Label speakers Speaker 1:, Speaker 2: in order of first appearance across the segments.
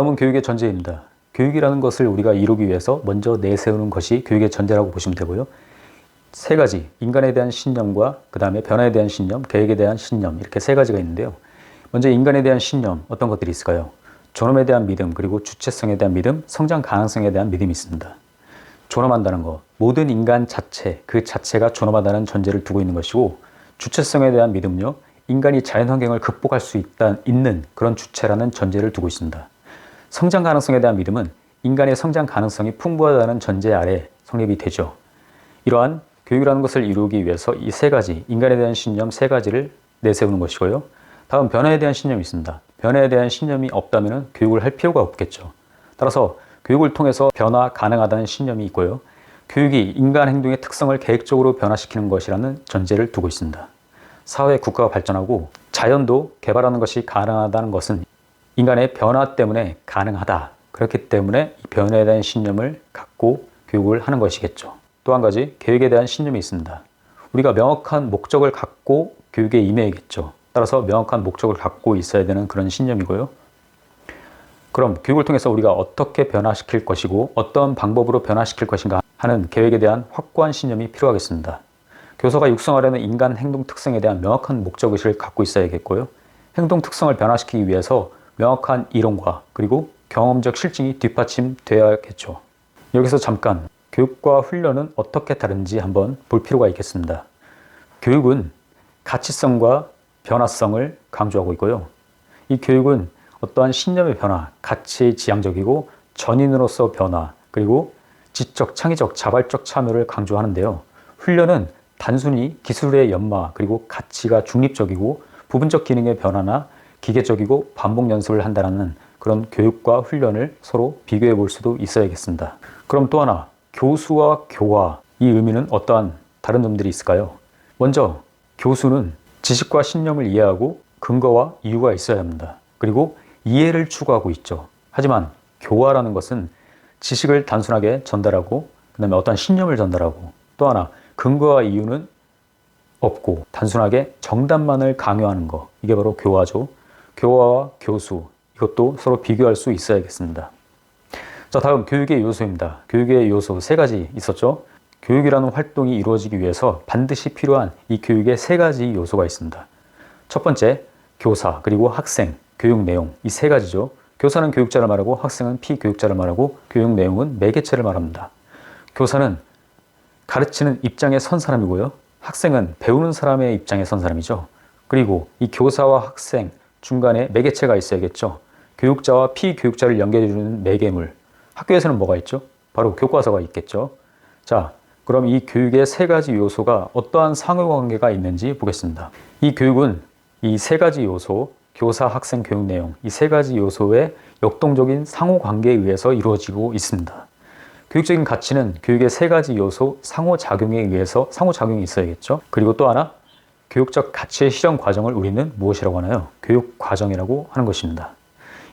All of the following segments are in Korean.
Speaker 1: 다음은 교육의 전제입니다. 교육이라는 것을 우리가 이루기 위해서 먼저 내세우는 것이 교육의 전제라고 보시면 되고요. 세 가지, 인간에 대한 신념과 그 다음에 변화에 대한 신념, 계획에 대한 신념, 이렇게 세 가지가 있는데요. 먼저 인간에 대한 신념, 어떤 것들이 있을까요? 존엄에 대한 믿음, 그리고 주체성에 대한 믿음, 성장 가능성에 대한 믿음이 있습니다. 존엄한다는 것, 모든 인간 자체, 그 자체가 존엄하다는 전제를 두고 있는 것이고, 주체성에 대한 믿음은요, 인간이 자연환경을 극복할 수 있는 그런 주체라는 전제를 두고 있습니다. 성장 가능성에 대한 믿음은 인간의 성장 가능성이 풍부하다는 전제 아래 성립이 되죠. 이러한 교육이라는 것을 이루기 위해서 이 세 가지, 인간에 대한 신념 세 가지를 내세우는 것이고요. 다음 변화에 대한 신념이 있습니다. 변화에 대한 신념이 없다면 교육을 할 필요가 없겠죠. 따라서 교육을 통해서 변화 가능하다는 신념이 있고요. 교육이 인간 행동의 특성을 계획적으로 변화시키는 것이라는 전제를 두고 있습니다. 사회, 국가가 발전하고 자연도 개발하는 것이 가능하다는 것은 인간의 변화 때문에 가능하다. 그렇기 때문에 이 변화에 대한 신념을 갖고 교육을 하는 것이겠죠. 또 한 가지, 계획에 대한 신념이 있습니다. 우리가 명확한 목적을 갖고 교육에 임해야겠죠. 따라서 명확한 목적을 갖고 있어야 되는 그런 신념이고요. 그럼 교육을 통해서 우리가 어떻게 변화시킬 것이고 어떤 방법으로 변화시킬 것인가 하는 계획에 대한 확고한 신념이 필요하겠습니다. 교사가 육성하려는 인간 행동 특성에 대한 명확한 목적의식을 갖고 있어야겠고요. 행동 특성을 변화시키기 위해서 명확한 이론과 그리고 경험적 실증이 뒷받침되어야겠죠. 여기서 잠깐 교육과 훈련은 어떻게 다른지 한번 볼 필요가 있겠습니다. 교육은 가치성과 변화성을 강조하고 있고요. 이 교육은 어떠한 신념의 변화, 가치의 지향적이고 전인으로서 변화, 그리고 지적, 창의적, 자발적 참여를 강조하는데요. 훈련은 단순히 기술의 연마, 그리고 가치가 중립적이고 부분적 기능의 변화나 기계적이고 반복 연습을 한다는 그런 교육과 훈련을 서로 비교해 볼 수도 있어야겠습니다. 그럼 또 하나, 교수와 교화, 이 의미는 어떠한 다른 점들이 있을까요? 먼저 교수는 지식과 신념을 이해하고 근거와 이유가 있어야 합니다. 그리고 이해를 추구하고 있죠. 하지만 교화라는 것은 지식을 단순하게 전달하고 그 다음에 어떤 신념을 전달하고 또 하나 근거와 이유는 없고 단순하게 정답만을 강요하는 것, 이게 바로 교화죠. 교화와 교수, 이것도 서로 비교할 수 있어야겠습니다. 자, 다음 교육의 요소입니다. 교육의 요소 세 가지 있었죠. 교육이라는 활동이 이루어지기 위해서 반드시 필요한 이 교육의 세 가지 요소가 있습니다. 첫 번째, 교사, 그리고 학생, 교육 내용, 이 세 가지죠. 교사는 교육자를 말하고 학생은 피교육자를 말하고 교육 내용은 매개체를 말합니다. 교사는 가르치는 입장에 선 사람이고요. 학생은 배우는 사람의 입장에 선 사람이죠. 그리고 이 교사와 학생 중간에 매개체가 있어야겠죠. 교육자와 피교육자를 연결해주는 매개물. 학교에서는 뭐가 있죠? 바로 교과서가 있겠죠. 자, 그럼 이 교육의 세 가지 요소가 어떠한 상호관계가 있는지 보겠습니다. 이 교육은 이 세 가지 요소, 교사, 학생, 교육 내용, 이 세 가지 요소의 역동적인 상호관계에 의해서 이루어지고 있습니다. 교육적인 가치는 교육의 세 가지 요소 상호작용에 의해서 상호작용이 있어야겠죠. 그리고 또 하나, 교육적 가치의 실현 과정을 우리는 무엇이라고 하나요? 교육 과정이라고 하는 것입니다.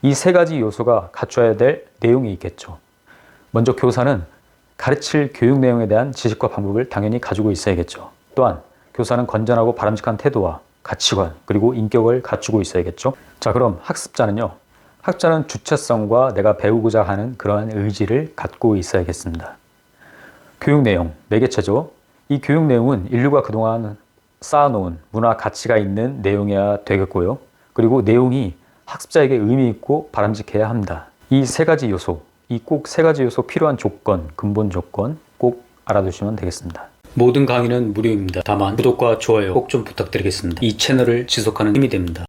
Speaker 1: 이 세 가지 요소가 갖춰야 될 내용이 있겠죠. 먼저 교사는 가르칠 교육 내용에 대한 지식과 방법을 당연히 가지고 있어야겠죠. 또한 교사는 건전하고 바람직한 태도와 가치관 그리고 인격을 갖추고 있어야겠죠. 자, 그럼 학습자는요. 학자는 주체성과 내가 배우고자 하는 그러한 의지를 갖고 있어야겠습니다. 교육 내용, 매개체죠. 이 교육 내용은 인류가 그동안 쌓아놓은 문화 가치가 있는 내용이어야 되겠고요. 그리고 내용이 학습자에게 의미 있고 바람직해야 합니다. 이 세 가지 요소, 이 꼭 세 가지 요소 필요한 조건, 근본 조건 꼭 알아두시면 되겠습니다. 모든 강의는 무료입니다. 다만 구독과 좋아요 꼭 좀 부탁드리겠습니다. 이 채널을 지속하는 힘이 됩니다.